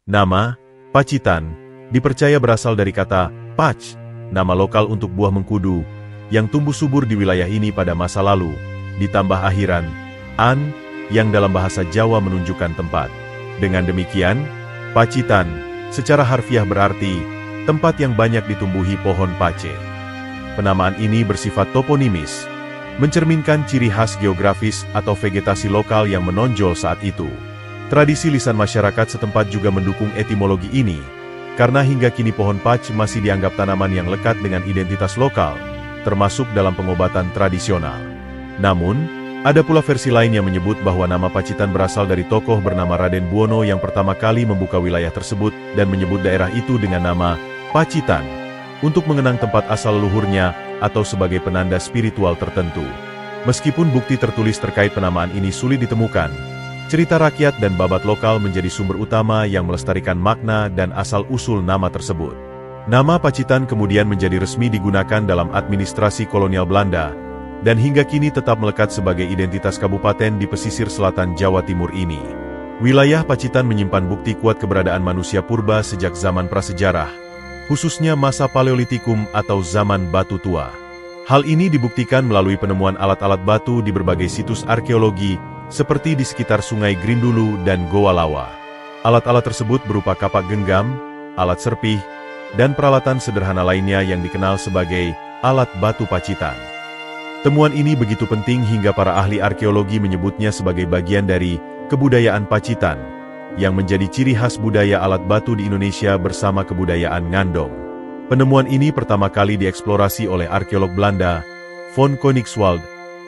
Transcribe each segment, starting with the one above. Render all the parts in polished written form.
Nama, Pacitan, dipercaya berasal dari kata pac, nama lokal untuk buah mengkudu, yang tumbuh subur di wilayah ini pada masa lalu, ditambah akhiran, an, yang dalam bahasa Jawa menunjukkan tempat. Dengan demikian, Pacitan, secara harfiah berarti, tempat yang banyak ditumbuhi pohon pace. Penamaan ini bersifat toponimis, mencerminkan ciri khas geografis atau vegetasi lokal yang menonjol saat itu. Tradisi lisan masyarakat setempat juga mendukung etimologi ini, karena hingga kini pohon pac masih dianggap tanaman yang lekat dengan identitas lokal, termasuk dalam pengobatan tradisional. Namun, ada pula versi lain yang menyebut bahwa nama Pacitan berasal dari tokoh bernama Raden Buono yang pertama kali membuka wilayah tersebut dan menyebut daerah itu dengan nama Pacitan, untuk mengenang tempat asal leluhurnya atau sebagai penanda spiritual tertentu. Meskipun bukti tertulis terkait penamaan ini sulit ditemukan, cerita rakyat dan babat lokal menjadi sumber utama yang melestarikan makna dan asal-usul nama tersebut. Nama Pacitan kemudian menjadi resmi digunakan dalam administrasi kolonial Belanda, dan hingga kini tetap melekat sebagai identitas kabupaten di pesisir selatan Jawa Timur ini. Wilayah Pacitan menyimpan bukti kuat keberadaan manusia purba sejak zaman prasejarah, khususnya masa Paleolitikum atau zaman batu tua. Hal ini dibuktikan melalui penemuan alat-alat batu di berbagai situs arkeologi, seperti di sekitar Sungai Grindulu dan Goa Lawa. Alat-alat tersebut berupa kapak genggam, alat serpih, dan peralatan sederhana lainnya yang dikenal sebagai alat batu Pacitan. Temuan ini begitu penting hingga para ahli arkeologi menyebutnya sebagai bagian dari kebudayaan Pacitan, yang menjadi ciri khas budaya alat batu di Indonesia bersama kebudayaan Ngandong. Penemuan ini pertama kali dieksplorasi oleh arkeolog Belanda, von Koningswald,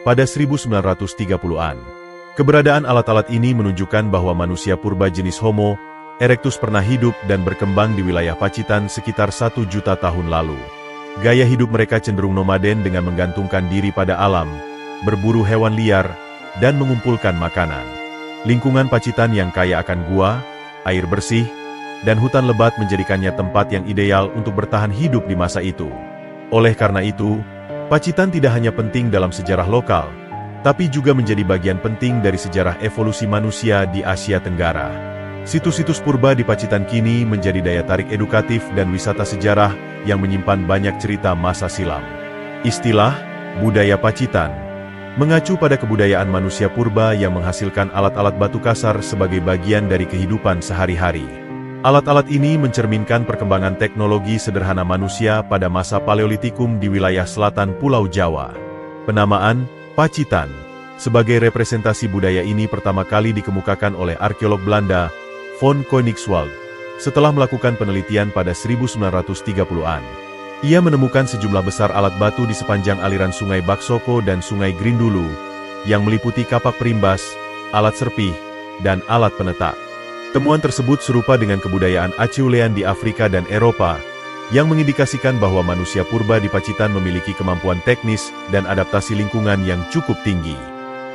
pada 1930-an. Keberadaan alat-alat ini menunjukkan bahwa manusia purba jenis Homo erectus pernah hidup dan berkembang di wilayah Pacitan sekitar 1 juta tahun lalu. Gaya hidup mereka cenderung nomaden dengan menggantungkan diri pada alam, berburu hewan liar, dan mengumpulkan makanan. Lingkungan Pacitan yang kaya akan gua, air bersih, dan hutan lebat menjadikannya tempat yang ideal untuk bertahan hidup di masa itu. Oleh karena itu, Pacitan tidak hanya penting dalam sejarah lokal, tapi juga menjadi bagian penting dari sejarah evolusi manusia di Asia Tenggara. Situs-situs purba di Pacitan kini menjadi daya tarik edukatif dan wisata sejarah yang menyimpan banyak cerita masa silam. Istilah budaya Pacitan mengacu pada kebudayaan manusia purba yang menghasilkan alat-alat batu kasar sebagai bagian dari kehidupan sehari-hari. Alat-alat ini mencerminkan perkembangan teknologi sederhana manusia pada masa Paleolitikum di wilayah selatan Pulau Jawa. Penamaan Pacitan sebagai representasi budaya ini pertama kali dikemukakan oleh arkeolog Belanda, von Koningswald, setelah melakukan penelitian pada 1930-an. Ia menemukan sejumlah besar alat batu di sepanjang aliran Sungai Baksoko dan Sungai Grindulu, yang meliputi kapak perimbas, alat serpih, dan alat penetak. Temuan tersebut serupa dengan kebudayaan Acheulean di Afrika dan Eropa, yang mengindikasikan bahwa manusia purba di Pacitan memiliki kemampuan teknis dan adaptasi lingkungan yang cukup tinggi.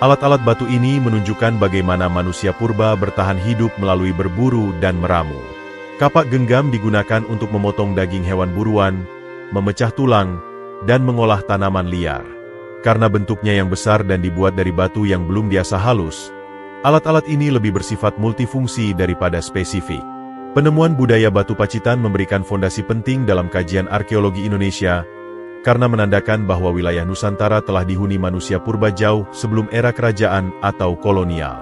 Alat-alat batu ini menunjukkan bagaimana manusia purba bertahan hidup melalui berburu dan meramu. Kapak genggam digunakan untuk memotong daging hewan buruan, memecah tulang, dan mengolah tanaman liar. Karena bentuknya yang besar dan dibuat dari batu yang belum biasa halus, alat-alat ini lebih bersifat multifungsi daripada spesifik. Penemuan budaya batu Pacitan memberikan fondasi penting dalam kajian arkeologi Indonesia, karena menandakan bahwa wilayah Nusantara telah dihuni manusia purba jauh sebelum era kerajaan atau kolonial.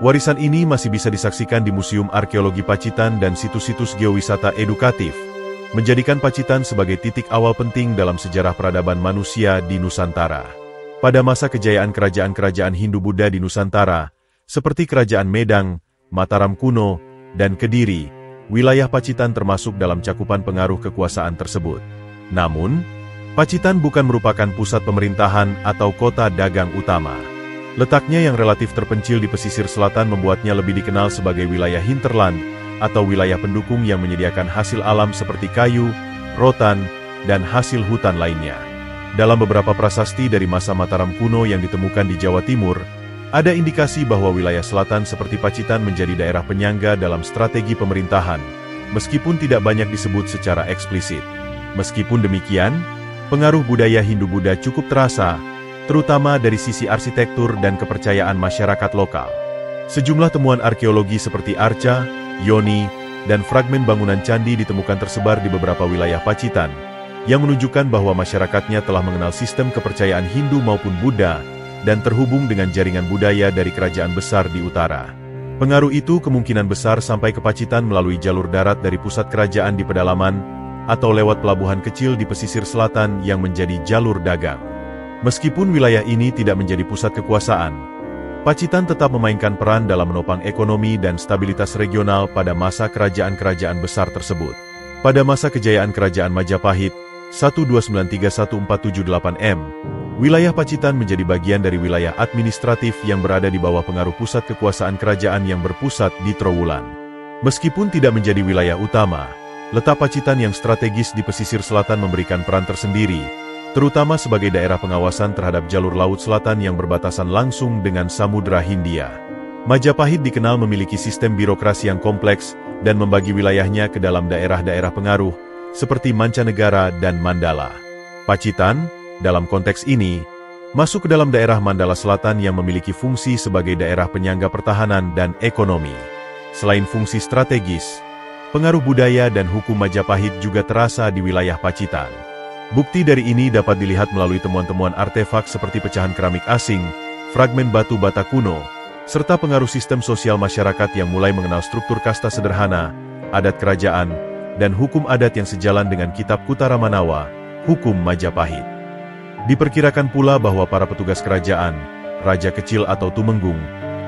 Warisan ini masih bisa disaksikan di Museum Arkeologi Pacitan dan situs-situs geowisata edukatif, menjadikan Pacitan sebagai titik awal penting dalam sejarah peradaban manusia di Nusantara. Pada masa kejayaan kerajaan-kerajaan Hindu-Buddha di Nusantara, seperti Kerajaan Medang, Mataram kuno, dan Kediri, wilayah Pacitan termasuk dalam cakupan pengaruh kekuasaan tersebut. Namun, Pacitan bukan merupakan pusat pemerintahan atau kota dagang utama. Letaknya yang relatif terpencil di pesisir selatan membuatnya lebih dikenal sebagai wilayah hinterland atau wilayah pendukung yang menyediakan hasil alam seperti kayu, rotan, dan hasil hutan lainnya. Dalam beberapa prasasti dari masa Mataram kuno yang ditemukan di Jawa Timur, ada indikasi bahwa wilayah selatan seperti Pacitan menjadi daerah penyangga dalam strategi pemerintahan, meskipun tidak banyak disebut secara eksplisit. Meskipun demikian, pengaruh budaya Hindu-Buddha cukup terasa, terutama dari sisi arsitektur dan kepercayaan masyarakat lokal. Sejumlah temuan arkeologi seperti arca, yoni, dan fragmen bangunan candi ditemukan tersebar di beberapa wilayah Pacitan, yang menunjukkan bahwa masyarakatnya telah mengenal sistem kepercayaan Hindu maupun Buddha, dan terhubung dengan jaringan budaya dari kerajaan besar di utara. Pengaruh itu kemungkinan besar sampai ke Pacitan melalui jalur darat dari pusat kerajaan di pedalaman, atau lewat pelabuhan kecil di pesisir selatan yang menjadi jalur dagang. Meskipun wilayah ini tidak menjadi pusat kekuasaan, Pacitan tetap memainkan peran dalam menopang ekonomi dan stabilitas regional pada masa kerajaan-kerajaan besar tersebut. Pada masa kejayaan kerajaan Majapahit, 1293-1478 M, wilayah Pacitan menjadi bagian dari wilayah administratif yang berada di bawah pengaruh pusat kekuasaan kerajaan yang berpusat di Trowulan. Meskipun tidak menjadi wilayah utama, letak Pacitan yang strategis di pesisir selatan memberikan peran tersendiri, terutama sebagai daerah pengawasan terhadap jalur laut selatan yang berbatasan langsung dengan Samudra Hindia. Majapahit dikenal memiliki sistem birokrasi yang kompleks dan membagi wilayahnya ke dalam daerah-daerah pengaruh, seperti Mancanegara dan Mandala. Pacitan, dalam konteks ini, masuk ke dalam daerah Mandala Selatan yang memiliki fungsi sebagai daerah penyangga pertahanan dan ekonomi. Selain fungsi strategis, pengaruh budaya dan hukum Majapahit juga terasa di wilayah Pacitan. Bukti dari ini dapat dilihat melalui temuan-temuan artefak seperti pecahan keramik asing, fragmen batu bata kuno, serta pengaruh sistem sosial masyarakat yang mulai mengenal struktur kasta sederhana, adat kerajaan, dan hukum adat yang sejalan dengan kitab Kutara Manawa, Hukum Majapahit. Diperkirakan pula bahwa para petugas kerajaan, raja kecil atau tumenggung,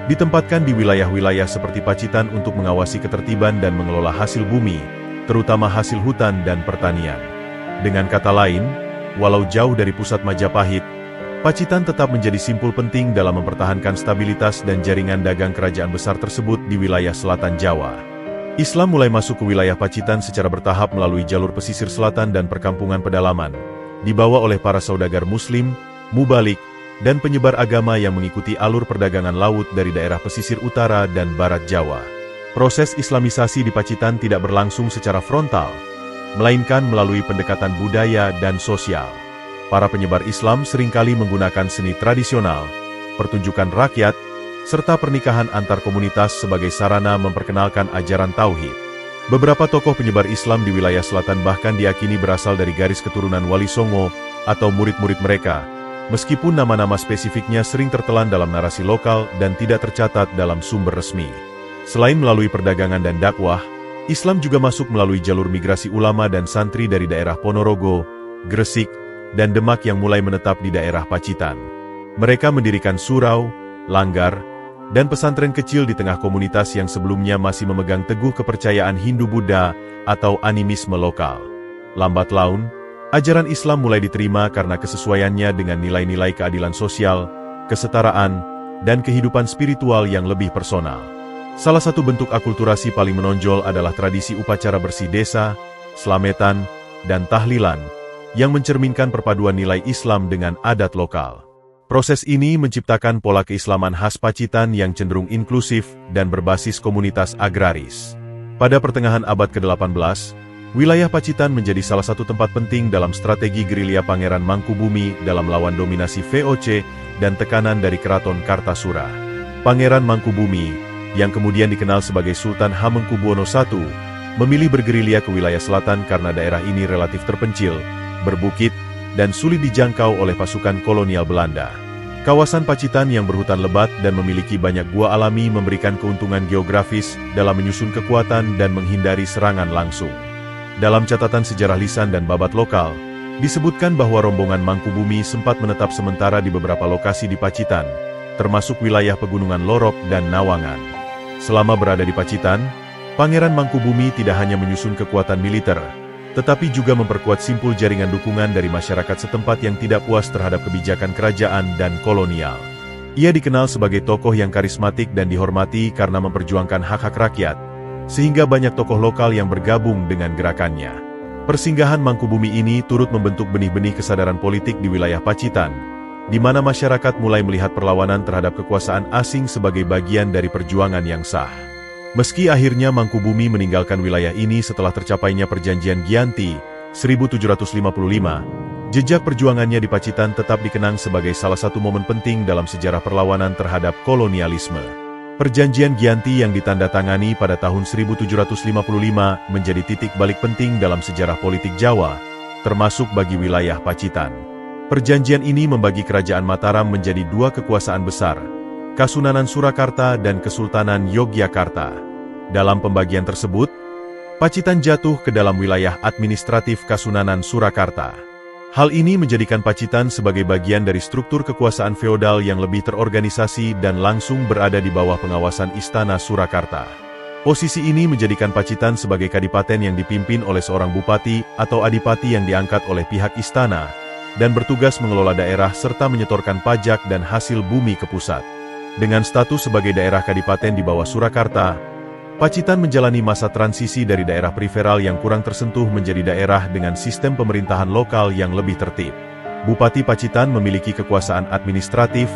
ditempatkan di wilayah-wilayah seperti Pacitan untuk mengawasi ketertiban dan mengelola hasil bumi, terutama hasil hutan dan pertanian. Dengan kata lain, walau jauh dari pusat Majapahit, Pacitan tetap menjadi simpul penting dalam mempertahankan stabilitas dan jaringan dagang kerajaan besar tersebut di wilayah selatan Jawa. Islam mulai masuk ke wilayah Pacitan secara bertahap melalui jalur pesisir selatan dan perkampungan pedalaman, dibawa oleh para saudagar Muslim, mubalik, dan penyebar agama yang mengikuti alur perdagangan laut dari daerah pesisir utara dan barat Jawa. Proses Islamisasi di Pacitan tidak berlangsung secara frontal, melainkan melalui pendekatan budaya dan sosial. Para penyebar Islam seringkali menggunakan seni tradisional, pertunjukan rakyat, serta pernikahan antar komunitas sebagai sarana memperkenalkan ajaran tauhid. Beberapa tokoh penyebar Islam di wilayah selatan bahkan diyakini berasal dari garis keturunan Wali Songo atau murid-murid mereka, meskipun nama-nama spesifiknya sering tertelan dalam narasi lokal dan tidak tercatat dalam sumber resmi. Selain melalui perdagangan dan dakwah, Islam juga masuk melalui jalur migrasi ulama dan santri dari daerah Ponorogo, Gresik, dan Demak yang mulai menetap di daerah Pacitan. Mereka mendirikan surau, langgar, dan pesantren kecil di tengah komunitas yang sebelumnya masih memegang teguh kepercayaan Hindu-Buddha atau animisme lokal. Lambat laun, ajaran Islam mulai diterima karena kesesuaiannya dengan nilai-nilai keadilan sosial, kesetaraan, dan kehidupan spiritual yang lebih personal. Salah satu bentuk akulturasi paling menonjol adalah tradisi upacara bersih desa, slametan, dan tahlilan, yang mencerminkan perpaduan nilai Islam dengan adat lokal. Proses ini menciptakan pola keislaman khas Pacitan yang cenderung inklusif dan berbasis komunitas agraris. Pada pertengahan abad ke-18, wilayah Pacitan menjadi salah satu tempat penting dalam strategi gerilya Pangeran Mangkubumi dalam melawan dominasi VOC dan tekanan dari Keraton Kartasura. Pangeran Mangkubumi, yang kemudian dikenal sebagai Sultan Hamengkubuwono I, memilih bergerilya ke wilayah selatan karena daerah ini relatif terpencil, berbukit, dan sulit dijangkau oleh pasukan kolonial Belanda. Kawasan Pacitan yang berhutan lebat dan memiliki banyak gua alami memberikan keuntungan geografis dalam menyusun kekuatan dan menghindari serangan langsung. Dalam catatan sejarah lisan dan babat lokal, disebutkan bahwa rombongan Mangkubumi sempat menetap sementara di beberapa lokasi di Pacitan, termasuk wilayah pegunungan Lorok dan Nawangan. Selama berada di Pacitan, Pangeran Mangkubumi tidak hanya menyusun kekuatan militer, tetapi juga memperkuat simpul jaringan dukungan dari masyarakat setempat yang tidak puas terhadap kebijakan kerajaan dan kolonial. Ia dikenal sebagai tokoh yang karismatik dan dihormati karena memperjuangkan hak-hak rakyat, sehingga banyak tokoh lokal yang bergabung dengan gerakannya. Persinggahan Mangkubumi ini turut membentuk benih-benih kesadaran politik di wilayah Pacitan, di mana masyarakat mulai melihat perlawanan terhadap kekuasaan asing sebagai bagian dari perjuangan yang sah. Meski akhirnya Mangkubumi meninggalkan wilayah ini setelah tercapainya Perjanjian Giyanti, 1755, jejak perjuangannya di Pacitan tetap dikenang sebagai salah satu momen penting dalam sejarah perlawanan terhadap kolonialisme. Perjanjian Giyanti yang ditandatangani pada tahun 1755 menjadi titik balik penting dalam sejarah politik Jawa, termasuk bagi wilayah Pacitan. Perjanjian ini membagi Kerajaan Mataram menjadi dua kekuasaan besar, Kasunanan Surakarta dan Kesultanan Yogyakarta. Dalam pembagian tersebut, Pacitan jatuh ke dalam wilayah administratif Kasunanan Surakarta. Hal ini menjadikan Pacitan sebagai bagian dari struktur kekuasaan feodal yang lebih terorganisasi dan langsung berada di bawah pengawasan Istana Surakarta. Posisi ini menjadikan Pacitan sebagai kadipaten yang dipimpin oleh seorang bupati atau adipati yang diangkat oleh pihak istana, dan bertugas mengelola daerah serta menyetorkan pajak dan hasil bumi ke pusat. Dengan status sebagai daerah kadipaten di bawah Surakarta, Pacitan menjalani masa transisi dari daerah periferal yang kurang tersentuh menjadi daerah dengan sistem pemerintahan lokal yang lebih tertib. Bupati Pacitan memiliki kekuasaan administratif,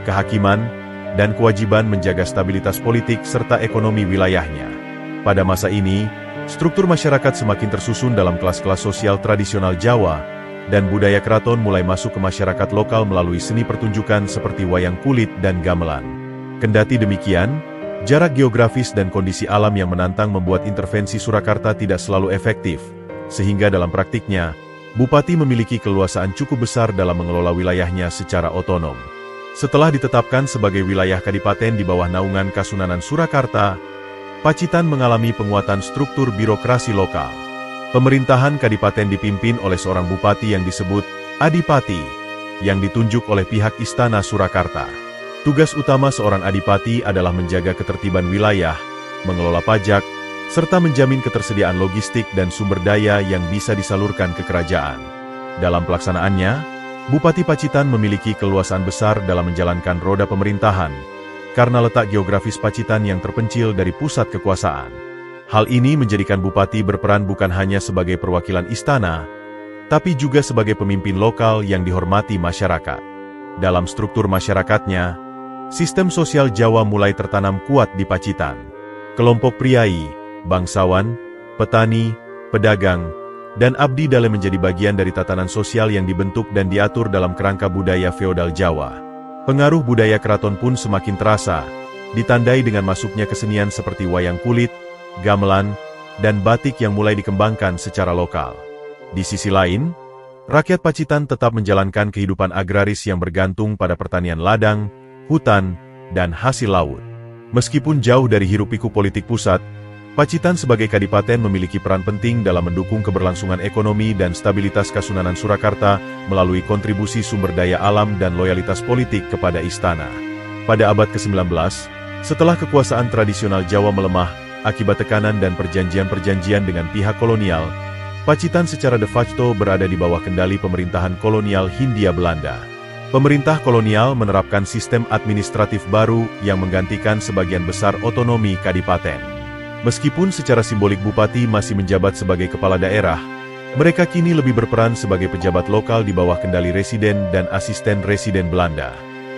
kehakiman, dan kewajiban menjaga stabilitas politik serta ekonomi wilayahnya. Pada masa ini, struktur masyarakat semakin tersusun dalam kelas-kelas sosial tradisional Jawa, dan budaya keraton mulai masuk ke masyarakat lokal melalui seni pertunjukan seperti wayang kulit dan gamelan. Kendati demikian, jarak geografis dan kondisi alam yang menantang membuat intervensi Surakarta tidak selalu efektif, sehingga dalam praktiknya, Bupati memiliki keleluasaan cukup besar dalam mengelola wilayahnya secara otonom. Setelah ditetapkan sebagai wilayah kadipaten di bawah naungan Kasunanan Surakarta, Pacitan mengalami penguatan struktur birokrasi lokal. Pemerintahan kadipaten dipimpin oleh seorang bupati yang disebut Adipati, yang ditunjuk oleh pihak Istana Surakarta. Tugas utama seorang adipati adalah menjaga ketertiban wilayah, mengelola pajak, serta menjamin ketersediaan logistik dan sumber daya yang bisa disalurkan ke kerajaan. Dalam pelaksanaannya, Bupati Pacitan memiliki keleluasaan besar dalam menjalankan roda pemerintahan, karena letak geografis Pacitan yang terpencil dari pusat kekuasaan. Hal ini menjadikan Bupati berperan bukan hanya sebagai perwakilan istana, tapi juga sebagai pemimpin lokal yang dihormati masyarakat. Dalam struktur masyarakatnya, sistem sosial Jawa mulai tertanam kuat di Pacitan. Kelompok priai, bangsawan, petani, pedagang, dan abdi dale menjadi bagian dari tatanan sosial yang dibentuk dan diatur dalam kerangka budaya feodal Jawa. Pengaruh budaya keraton pun semakin terasa, ditandai dengan masuknya kesenian seperti wayang kulit, gamelan, dan batik yang mulai dikembangkan secara lokal. Di sisi lain, rakyat Pacitan tetap menjalankan kehidupan agraris yang bergantung pada pertanian ladang, hutan, dan hasil laut. Meskipun jauh dari hiruk-pikuk politik pusat, Pacitan sebagai kadipaten memiliki peran penting dalam mendukung keberlangsungan ekonomi dan stabilitas Kasunanan Surakarta melalui kontribusi sumber daya alam dan loyalitas politik kepada istana. Pada abad ke-19, setelah kekuasaan tradisional Jawa melemah akibat tekanan dan perjanjian-perjanjian dengan pihak kolonial, Pacitan secara de facto berada di bawah kendali pemerintahan kolonial Hindia Belanda. Pemerintah kolonial menerapkan sistem administratif baru yang menggantikan sebagian besar otonomi kadipaten. Meskipun secara simbolik bupati masih menjabat sebagai kepala daerah, mereka kini lebih berperan sebagai pejabat lokal di bawah kendali residen dan asisten residen Belanda.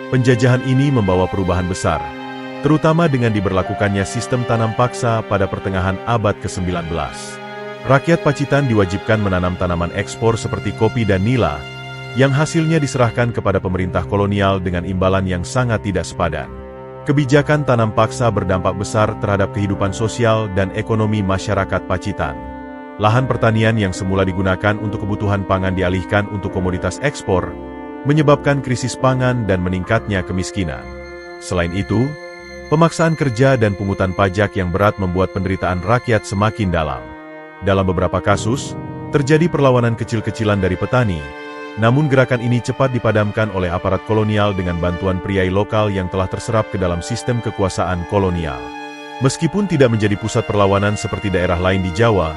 Penjajahan ini membawa perubahan besar, terutama dengan diberlakukannya sistem tanam paksa pada pertengahan abad ke-19. Rakyat Pacitan diwajibkan menanam tanaman ekspor seperti kopi dan nila, yang hasilnya diserahkan kepada pemerintah kolonial dengan imbalan yang sangat tidak sepadan. Kebijakan tanam paksa berdampak besar terhadap kehidupan sosial dan ekonomi masyarakat Pacitan. Lahan pertanian yang semula digunakan untuk kebutuhan pangan dialihkan untuk komoditas ekspor, menyebabkan krisis pangan dan meningkatnya kemiskinan. Selain itu, pemaksaan kerja dan pungutan pajak yang berat membuat penderitaan rakyat semakin dalam. Dalam beberapa kasus, terjadi perlawanan kecil-kecilan dari petani, namun gerakan ini cepat dipadamkan oleh aparat kolonial dengan bantuan priai lokal yang telah terserap ke dalam sistem kekuasaan kolonial. Meskipun tidak menjadi pusat perlawanan seperti daerah lain di Jawa,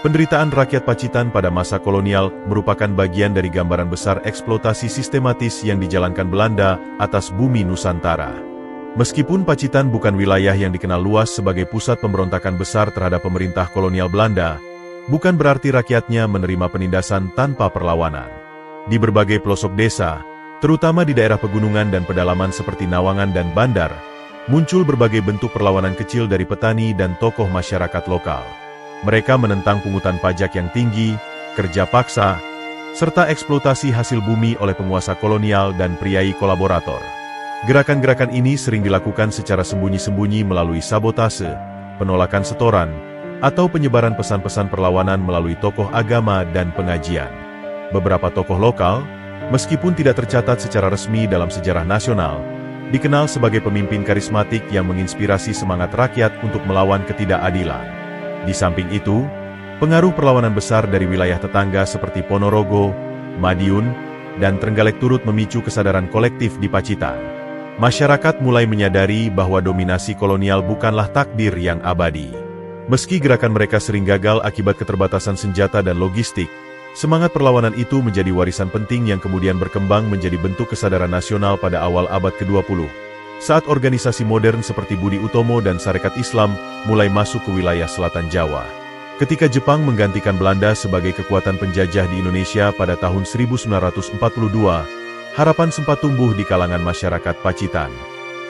penderitaan rakyat Pacitan pada masa kolonial merupakan bagian dari gambaran besar eksploitasi sistematis yang dijalankan Belanda atas bumi Nusantara. Meskipun Pacitan bukan wilayah yang dikenal luas sebagai pusat pemberontakan besar terhadap pemerintah kolonial Belanda, bukan berarti rakyatnya menerima penindasan tanpa perlawanan. Di berbagai pelosok desa, terutama di daerah pegunungan dan pedalaman seperti Nawangan dan Bandar, muncul berbagai bentuk perlawanan kecil dari petani dan tokoh masyarakat lokal. Mereka menentang pungutan pajak yang tinggi, kerja paksa, serta eksploitasi hasil bumi oleh penguasa kolonial dan priai kolaborator. Gerakan-gerakan ini sering dilakukan secara sembunyi-sembunyi melalui sabotase, penolakan setoran, atau penyebaran pesan-pesan perlawanan melalui tokoh agama dan pengajian. Beberapa tokoh lokal, meskipun tidak tercatat secara resmi dalam sejarah nasional, dikenal sebagai pemimpin karismatik yang menginspirasi semangat rakyat untuk melawan ketidakadilan. Di samping itu, pengaruh perlawanan besar dari wilayah tetangga seperti Ponorogo, Madiun, dan Trenggalek turut memicu kesadaran kolektif di Pacitan. Masyarakat mulai menyadari bahwa dominasi kolonial bukanlah takdir yang abadi. Meski gerakan mereka sering gagal akibat keterbatasan senjata dan logistik, semangat perlawanan itu menjadi warisan penting yang kemudian berkembang menjadi bentuk kesadaran nasional pada awal abad ke-20. Saat organisasi modern seperti Budi Utomo dan Sarekat Islam mulai masuk ke wilayah selatan Jawa. Ketika Jepang menggantikan Belanda sebagai kekuatan penjajah di Indonesia pada tahun 1942, harapan sempat tumbuh di kalangan masyarakat Pacitan.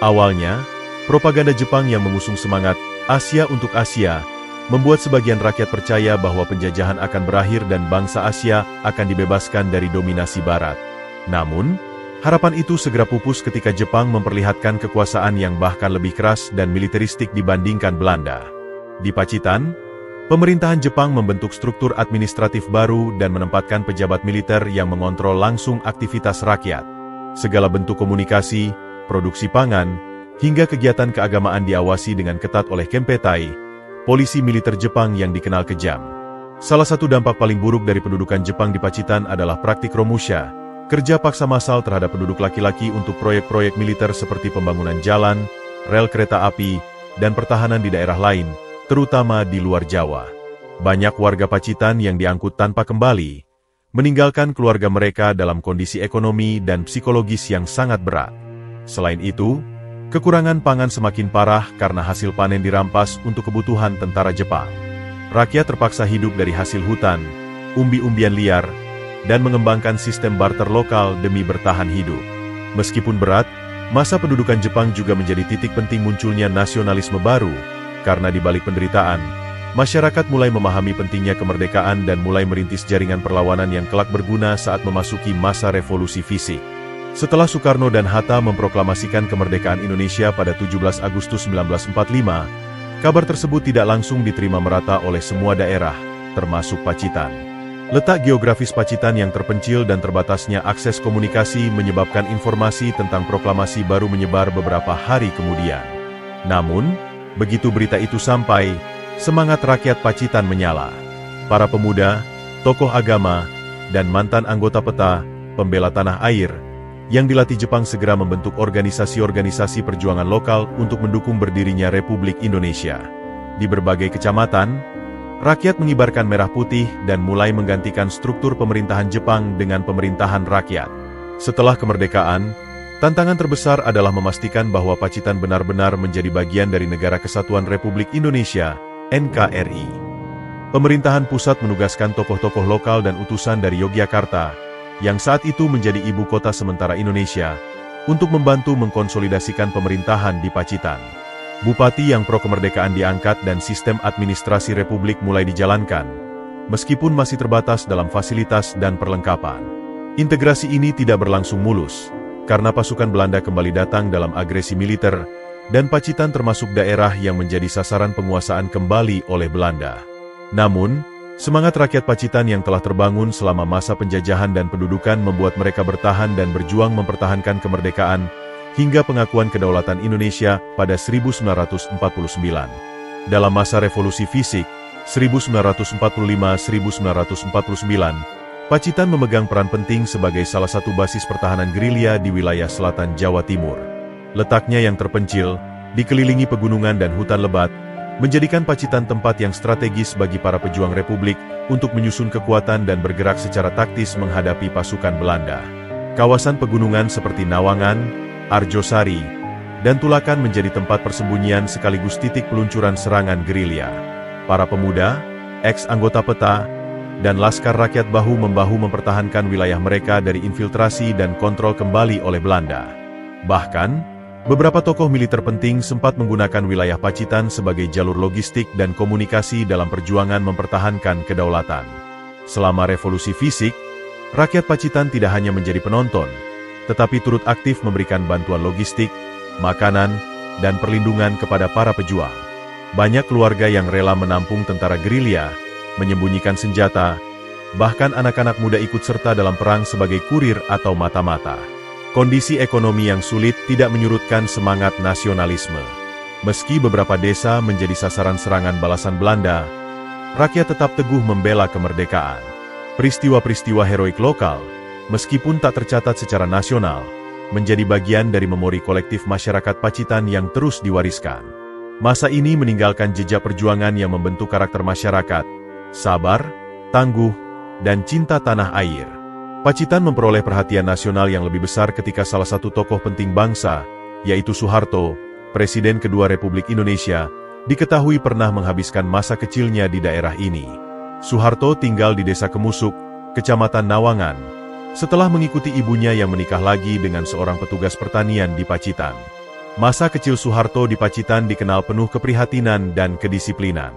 Awalnya, propaganda Jepang yang mengusung semangat Asia untuk Asia membuat sebagian rakyat percaya bahwa penjajahan akan berakhir dan bangsa Asia akan dibebaskan dari dominasi Barat. Namun, harapan itu segera pupus ketika Jepang memperlihatkan kekuasaan yang bahkan lebih keras dan militeristik dibandingkan Belanda. Di Pacitan, pemerintahan Jepang membentuk struktur administratif baru dan menempatkan pejabat militer yang mengontrol langsung aktivitas rakyat. Segala bentuk komunikasi, produksi pangan, hingga kegiatan keagamaan diawasi dengan ketat oleh Kempeitai, polisi militer Jepang yang dikenal kejam. Salah satu dampak paling buruk dari pendudukan Jepang di Pacitan adalah praktik Romusha, kerja paksa massal terhadap penduduk laki-laki untuk proyek-proyek militer seperti pembangunan jalan, rel kereta api, dan pertahanan di daerah lain, terutama di luar Jawa. Banyak warga Pacitan yang diangkut tanpa kembali, meninggalkan keluarga mereka dalam kondisi ekonomi dan psikologis yang sangat berat. Selain itu, kekurangan pangan semakin parah karena hasil panen dirampas untuk kebutuhan tentara Jepang. Rakyat terpaksa hidup dari hasil hutan, umbi-umbian liar, dan mengembangkan sistem barter lokal demi bertahan hidup. Meskipun berat, masa pendudukan Jepang juga menjadi titik penting munculnya nasionalisme baru, karena di balik penderitaan, masyarakat mulai memahami pentingnya kemerdekaan dan mulai merintis jaringan perlawanan yang kelak berguna saat memasuki masa revolusi fisik. Setelah Soekarno dan Hatta memproklamasikan kemerdekaan Indonesia pada 17 Agustus 1945, kabar tersebut tidak langsung diterima merata oleh semua daerah, termasuk Pacitan. Letak geografis Pacitan yang terpencil dan terbatasnya akses komunikasi menyebabkan informasi tentang proklamasi baru menyebar beberapa hari kemudian. Namun, begitu berita itu sampai, semangat rakyat Pacitan menyala. Para pemuda, tokoh agama, dan mantan anggota PETA, pembela tanah air, yang dilatih Jepang segera membentuk organisasi-organisasi perjuangan lokal untuk mendukung berdirinya Republik Indonesia. Di berbagai kecamatan, rakyat mengibarkan merah putih dan mulai menggantikan struktur pemerintahan Jepang dengan pemerintahan rakyat. Setelah kemerdekaan, tantangan terbesar adalah memastikan bahwa Pacitan benar-benar menjadi bagian dari Negara Kesatuan Republik Indonesia, NKRI. Pemerintahan pusat menugaskan tokoh-tokoh lokal dan utusan dari Yogyakarta, yang saat itu menjadi ibu kota sementara Indonesia, untuk membantu mengkonsolidasikan pemerintahan di Pacitan. Bupati yang pro-kemerdekaan diangkat dan sistem administrasi Republik mulai dijalankan, meskipun masih terbatas dalam fasilitas dan perlengkapan. Integrasi ini tidak berlangsung mulus, karena pasukan Belanda kembali datang dalam agresi militer, dan Pacitan termasuk daerah yang menjadi sasaran penguasaan kembali oleh Belanda. Namun, semangat rakyat Pacitan yang telah terbangun selama masa penjajahan dan pendudukan membuat mereka bertahan dan berjuang mempertahankan kemerdekaan hingga pengakuan kedaulatan Indonesia pada 1949. Dalam masa revolusi fisik, 1945-1949, Pacitan memegang peran penting sebagai salah satu basis pertahanan gerilya di wilayah selatan Jawa Timur. Letaknya yang terpencil, dikelilingi pegunungan dan hutan lebat, menjadikan Pacitan tempat yang strategis bagi para pejuang Republik untuk menyusun kekuatan dan bergerak secara taktis menghadapi pasukan Belanda. Kawasan pegunungan seperti Nawangan, Arjosari, dan Tulakan menjadi tempat persembunyian sekaligus titik peluncuran serangan gerilya. Para pemuda, ex-anggota PETA, dan Laskar Rakyat bahu-membahu mempertahankan wilayah mereka dari infiltrasi dan kontrol kembali oleh Belanda. Bahkan, beberapa tokoh militer penting sempat menggunakan wilayah Pacitan sebagai jalur logistik dan komunikasi dalam perjuangan mempertahankan kedaulatan. Selama revolusi fisik, rakyat Pacitan tidak hanya menjadi penonton, tetapi turut aktif memberikan bantuan logistik, makanan, dan perlindungan kepada para pejuang. Banyak keluarga yang rela menampung tentara gerilya, menyembunyikan senjata, bahkan anak-anak muda ikut serta dalam perang sebagai kurir atau mata-mata. Kondisi ekonomi yang sulit tidak menyurutkan semangat nasionalisme. Meski beberapa desa menjadi sasaran serangan balasan Belanda, rakyat tetap teguh membela kemerdekaan. Peristiwa-peristiwa heroik lokal, meskipun tak tercatat secara nasional, menjadi bagian dari memori kolektif masyarakat Pacitan yang terus diwariskan. Masa ini meninggalkan jejak perjuangan yang membentuk karakter masyarakat, sabar, tangguh, dan cinta tanah air. Pacitan memperoleh perhatian nasional yang lebih besar ketika salah satu tokoh penting bangsa, yaitu Soeharto, Presiden kedua Republik Indonesia, diketahui pernah menghabiskan masa kecilnya di daerah ini. Soeharto tinggal di Desa Kemusuk, Kecamatan Nawangan, setelah mengikuti ibunya yang menikah lagi dengan seorang petugas pertanian di Pacitan. Masa kecil Soeharto di Pacitan dikenal penuh keprihatinan dan kedisiplinan.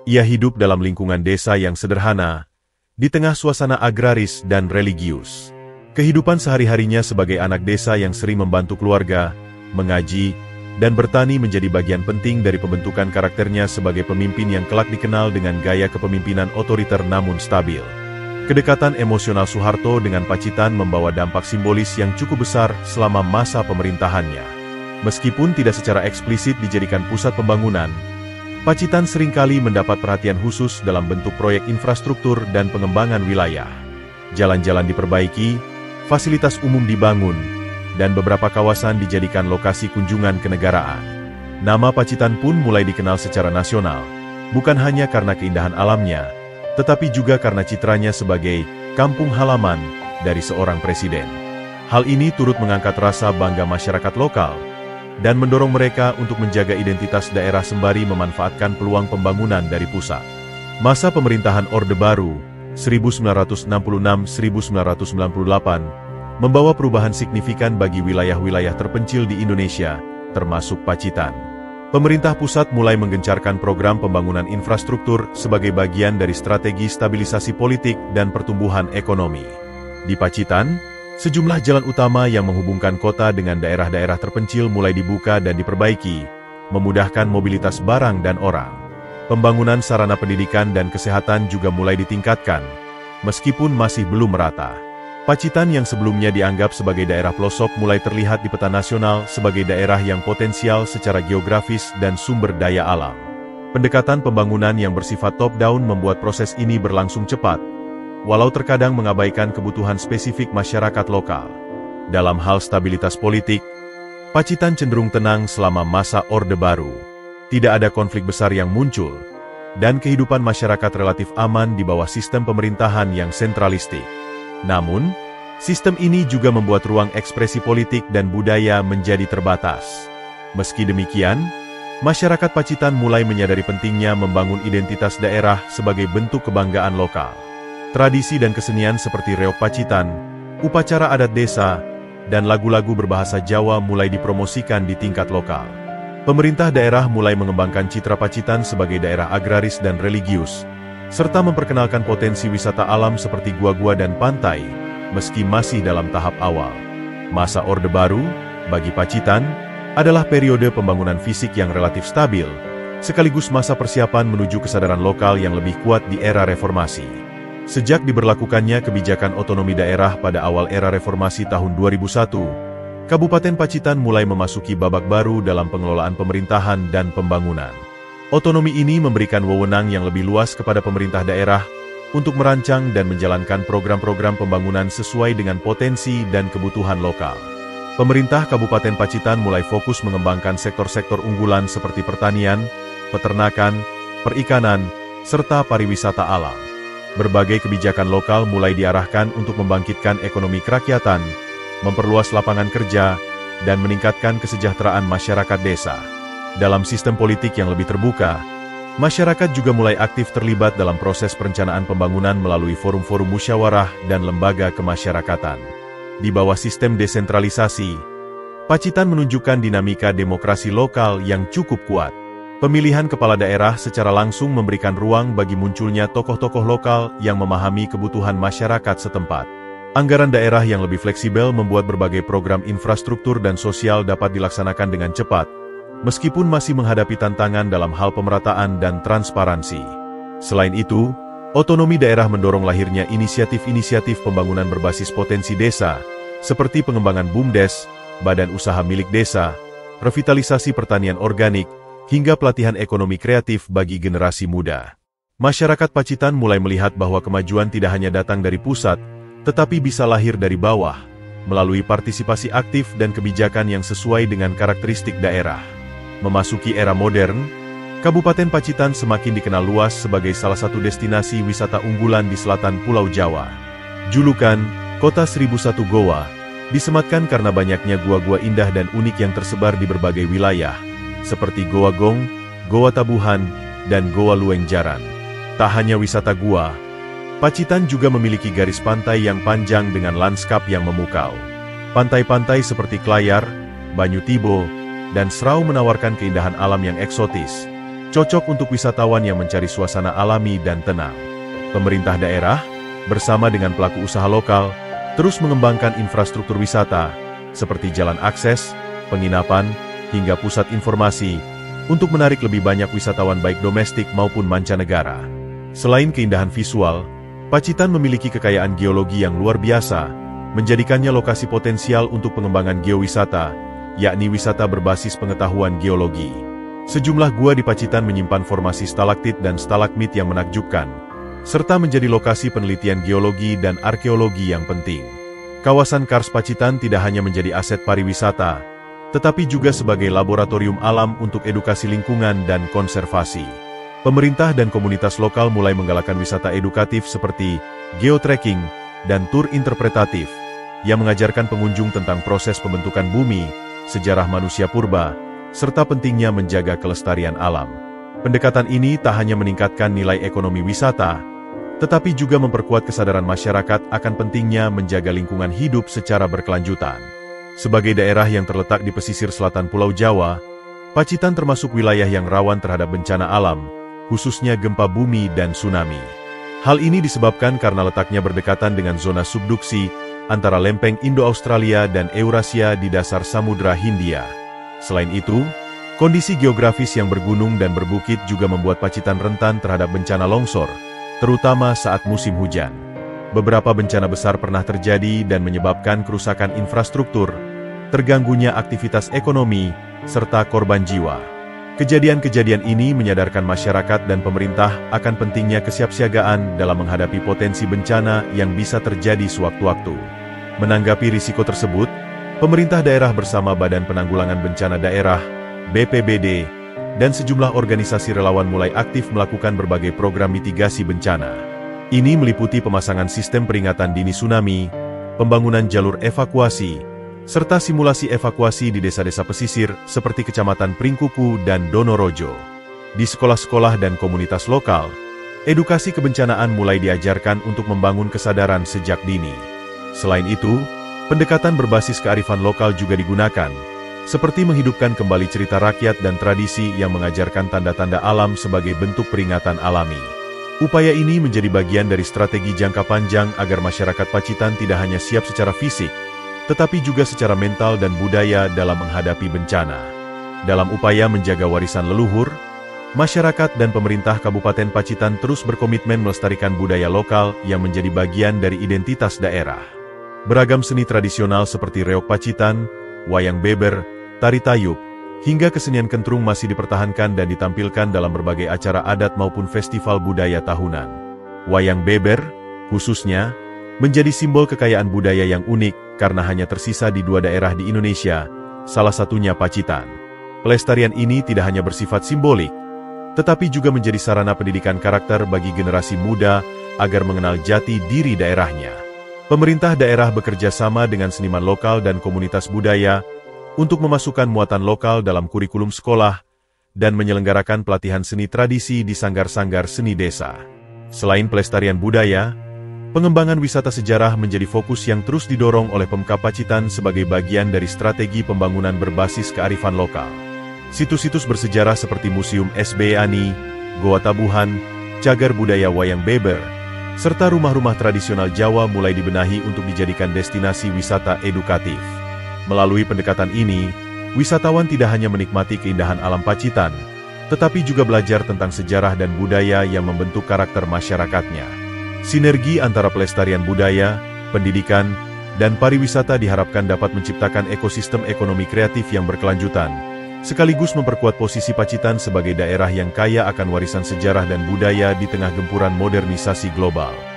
Ia hidup dalam lingkungan desa yang sederhana, di tengah suasana agraris dan religius. Kehidupan sehari-harinya sebagai anak desa yang sering membantu keluarga, mengaji, dan bertani menjadi bagian penting dari pembentukan karakternya sebagai pemimpin yang kelak dikenal dengan gaya kepemimpinan otoriter namun stabil. Kedekatan emosional Soeharto dengan Pacitan membawa dampak simbolis yang cukup besar selama masa pemerintahannya. Meskipun tidak secara eksplisit dijadikan pusat pembangunan, Pacitan seringkali mendapat perhatian khusus dalam bentuk proyek infrastruktur dan pengembangan wilayah. Jalan-jalan diperbaiki, fasilitas umum dibangun, dan beberapa kawasan dijadikan lokasi kunjungan kenegaraan. Nama Pacitan pun mulai dikenal secara nasional, bukan hanya karena keindahan alamnya, tetapi juga karena citranya sebagai kampung halaman dari seorang presiden. Hal ini turut mengangkat rasa bangga masyarakat lokal, dan mendorong mereka untuk menjaga identitas daerah sembari memanfaatkan peluang pembangunan dari pusat. Masa pemerintahan Orde Baru, 1966-1998, membawa perubahan signifikan bagi wilayah-wilayah terpencil di Indonesia, termasuk Pacitan. Pemerintah pusat mulai menggencarkan program pembangunan infrastruktur sebagai bagian dari strategi stabilisasi politik dan pertumbuhan ekonomi. Di Pacitan, sejumlah jalan utama yang menghubungkan kota dengan daerah-daerah terpencil mulai dibuka dan diperbaiki, memudahkan mobilitas barang dan orang. Pembangunan sarana pendidikan dan kesehatan juga mulai ditingkatkan, meskipun masih belum merata. Pacitan yang sebelumnya dianggap sebagai daerah pelosok mulai terlihat di peta nasional sebagai daerah yang potensial secara geografis dan sumber daya alam. Pendekatan pembangunan yang bersifat top-down membuat proses ini berlangsung cepat, walau terkadang mengabaikan kebutuhan spesifik masyarakat lokal. Dalam hal stabilitas politik, Pacitan cenderung tenang selama masa Orde Baru. Tidak ada konflik besar yang muncul, dan kehidupan masyarakat relatif aman di bawah sistem pemerintahan yang sentralistik. Namun, sistem ini juga membuat ruang ekspresi politik dan budaya menjadi terbatas. Meski demikian, masyarakat Pacitan mulai menyadari pentingnya membangun identitas daerah sebagai bentuk kebanggaan lokal. Tradisi dan kesenian seperti reok Pacitan, upacara adat desa, dan lagu-lagu berbahasa Jawa mulai dipromosikan di tingkat lokal. Pemerintah daerah mulai mengembangkan citra Pacitan sebagai daerah agraris dan religius, serta memperkenalkan potensi wisata alam seperti gua-gua dan pantai, meski masih dalam tahap awal. Masa Orde Baru, bagi Pacitan, adalah periode pembangunan fisik yang relatif stabil, sekaligus masa persiapan menuju kesadaran lokal yang lebih kuat di era reformasi. Sejak diberlakukannya kebijakan otonomi daerah pada awal era reformasi tahun 2001, Kabupaten Pacitan mulai memasuki babak baru dalam pengelolaan pemerintahan dan pembangunan. Otonomi ini memberikan wewenang yang lebih luas kepada pemerintah daerah untuk merancang dan menjalankan program-program pembangunan sesuai dengan potensi dan kebutuhan lokal. Pemerintah Kabupaten Pacitan mulai fokus mengembangkan sektor-sektor unggulan seperti pertanian, peternakan, perikanan, serta pariwisata alam. Berbagai kebijakan lokal mulai diarahkan untuk membangkitkan ekonomi kerakyatan, memperluas lapangan kerja, dan meningkatkan kesejahteraan masyarakat desa. Dalam sistem politik yang lebih terbuka, masyarakat juga mulai aktif terlibat dalam proses perencanaan pembangunan melalui forum-forum musyawarah dan lembaga kemasyarakatan. Di bawah sistem desentralisasi, Pacitan menunjukkan dinamika demokrasi lokal yang cukup kuat. Pemilihan kepala daerah secara langsung memberikan ruang bagi munculnya tokoh-tokoh lokal yang memahami kebutuhan masyarakat setempat. Anggaran daerah yang lebih fleksibel membuat berbagai program infrastruktur dan sosial dapat dilaksanakan dengan cepat, meskipun masih menghadapi tantangan dalam hal pemerataan dan transparansi. Selain itu, otonomi daerah mendorong lahirnya inisiatif-inisiatif pembangunan berbasis potensi desa, seperti pengembangan BUMDes, badan usaha milik desa, revitalisasi pertanian organik, hingga pelatihan ekonomi kreatif bagi generasi muda. Masyarakat Pacitan mulai melihat bahwa kemajuan tidak hanya datang dari pusat, tetapi bisa lahir dari bawah, melalui partisipasi aktif dan kebijakan yang sesuai dengan karakteristik daerah. Memasuki era modern, Kabupaten Pacitan semakin dikenal luas sebagai salah satu destinasi wisata unggulan di selatan Pulau Jawa. Julukan, Kota 1001 Goa, disematkan karena banyaknya gua-gua indah dan unik yang tersebar di berbagai wilayah, seperti Goa Gong, Goa Tabuhan, dan Goa Lueng Jaran. Tak hanya wisata gua, Pacitan juga memiliki garis pantai yang panjang dengan lanskap yang memukau. Pantai-pantai seperti Klayar, Banyu Tibo, dan Serau menawarkan keindahan alam yang eksotis, cocok untuk wisatawan yang mencari suasana alami dan tenang. Pemerintah daerah, bersama dengan pelaku usaha lokal, terus mengembangkan infrastruktur wisata, seperti jalan akses, penginapan, hingga pusat informasi, untuk menarik lebih banyak wisatawan baik domestik maupun mancanegara. Selain keindahan visual, Pacitan memiliki kekayaan geologi yang luar biasa, menjadikannya lokasi potensial untuk pengembangan geowisata, yakni wisata berbasis pengetahuan geologi. Sejumlah gua di Pacitan menyimpan formasi stalaktit dan stalagmit yang menakjubkan, serta menjadi lokasi penelitian geologi dan arkeologi yang penting. Kawasan Kars Pacitan tidak hanya menjadi aset pariwisata, tetapi juga sebagai laboratorium alam untuk edukasi lingkungan dan konservasi. Pemerintah dan komunitas lokal mulai menggalakkan wisata edukatif seperti geotrekking dan tur interpretatif, yang mengajarkan pengunjung tentang proses pembentukan bumi, sejarah manusia purba, serta pentingnya menjaga kelestarian alam. Pendekatan ini tak hanya meningkatkan nilai ekonomi wisata, tetapi juga memperkuat kesadaran masyarakat akan pentingnya menjaga lingkungan hidup secara berkelanjutan. Sebagai daerah yang terletak di pesisir selatan Pulau Jawa, Pacitan termasuk wilayah yang rawan terhadap bencana alam, khususnya gempa bumi dan tsunami. Hal ini disebabkan karena letaknya berdekatan dengan zona subduksi antara lempeng Indo-Australia dan Eurasia di dasar Samudra Hindia. Selain itu, kondisi geografis yang bergunung dan berbukit juga membuat Pacitan rentan terhadap bencana longsor, terutama saat musim hujan. Beberapa bencana besar pernah terjadi dan menyebabkan kerusakan infrastruktur, terganggunya aktivitas ekonomi, serta korban jiwa. Kejadian-kejadian ini menyadarkan masyarakat dan pemerintah akan pentingnya kesiapsiagaan dalam menghadapi potensi bencana yang bisa terjadi sewaktu-waktu. Menanggapi risiko tersebut, pemerintah daerah bersama Badan Penanggulangan Bencana Daerah, BPBD, dan sejumlah organisasi relawan mulai aktif melakukan berbagai program mitigasi bencana. Ini meliputi pemasangan sistem peringatan dini tsunami, pembangunan jalur evakuasi, serta simulasi evakuasi di desa-desa pesisir seperti Kecamatan Pringkuku dan Donorojo. Di sekolah-sekolah dan komunitas lokal, edukasi kebencanaan mulai diajarkan untuk membangun kesadaran sejak dini. Selain itu, pendekatan berbasis kearifan lokal juga digunakan, seperti menghidupkan kembali cerita rakyat dan tradisi yang mengajarkan tanda-tanda alam sebagai bentuk peringatan alami. Upaya ini menjadi bagian dari strategi jangka panjang agar masyarakat Pacitan tidak hanya siap secara fisik, tetapi juga secara mental dan budaya dalam menghadapi bencana. Dalam upaya menjaga warisan leluhur, masyarakat dan pemerintah Kabupaten Pacitan terus berkomitmen melestarikan budaya lokal yang menjadi bagian dari identitas daerah. Beragam seni tradisional seperti reok Pacitan, wayang beber, tari tayub, hingga kesenian kentrung masih dipertahankan dan ditampilkan dalam berbagai acara adat maupun festival budaya tahunan. Wayang beber, khususnya, menjadi simbol kekayaan budaya yang unik karena hanya tersisa di 2 daerah di Indonesia, salah satunya Pacitan. Pelestarian ini tidak hanya bersifat simbolik, tetapi juga menjadi sarana pendidikan karakter bagi generasi muda agar mengenal jati diri daerahnya. Pemerintah daerah bekerja sama dengan seniman lokal dan komunitas budaya untuk memasukkan muatan lokal dalam kurikulum sekolah dan menyelenggarakan pelatihan seni tradisi di sanggar-sanggar seni desa. Selain pelestarian budaya, pengembangan wisata sejarah menjadi fokus yang terus didorong oleh Pemkab Pacitan sebagai bagian dari strategi pembangunan berbasis kearifan lokal. Situs-situs bersejarah seperti Museum SBY Ani, Goa Tabuhan, Cagar Budaya Wayang Beber, serta rumah-rumah tradisional Jawa mulai dibenahi untuk dijadikan destinasi wisata edukatif. Melalui pendekatan ini, wisatawan tidak hanya menikmati keindahan alam Pacitan, tetapi juga belajar tentang sejarah dan budaya yang membentuk karakter masyarakatnya. Sinergi antara pelestarian budaya, pendidikan, dan pariwisata diharapkan dapat menciptakan ekosistem ekonomi kreatif yang berkelanjutan, sekaligus memperkuat posisi Pacitan sebagai daerah yang kaya akan warisan sejarah dan budaya di tengah gempuran modernisasi global.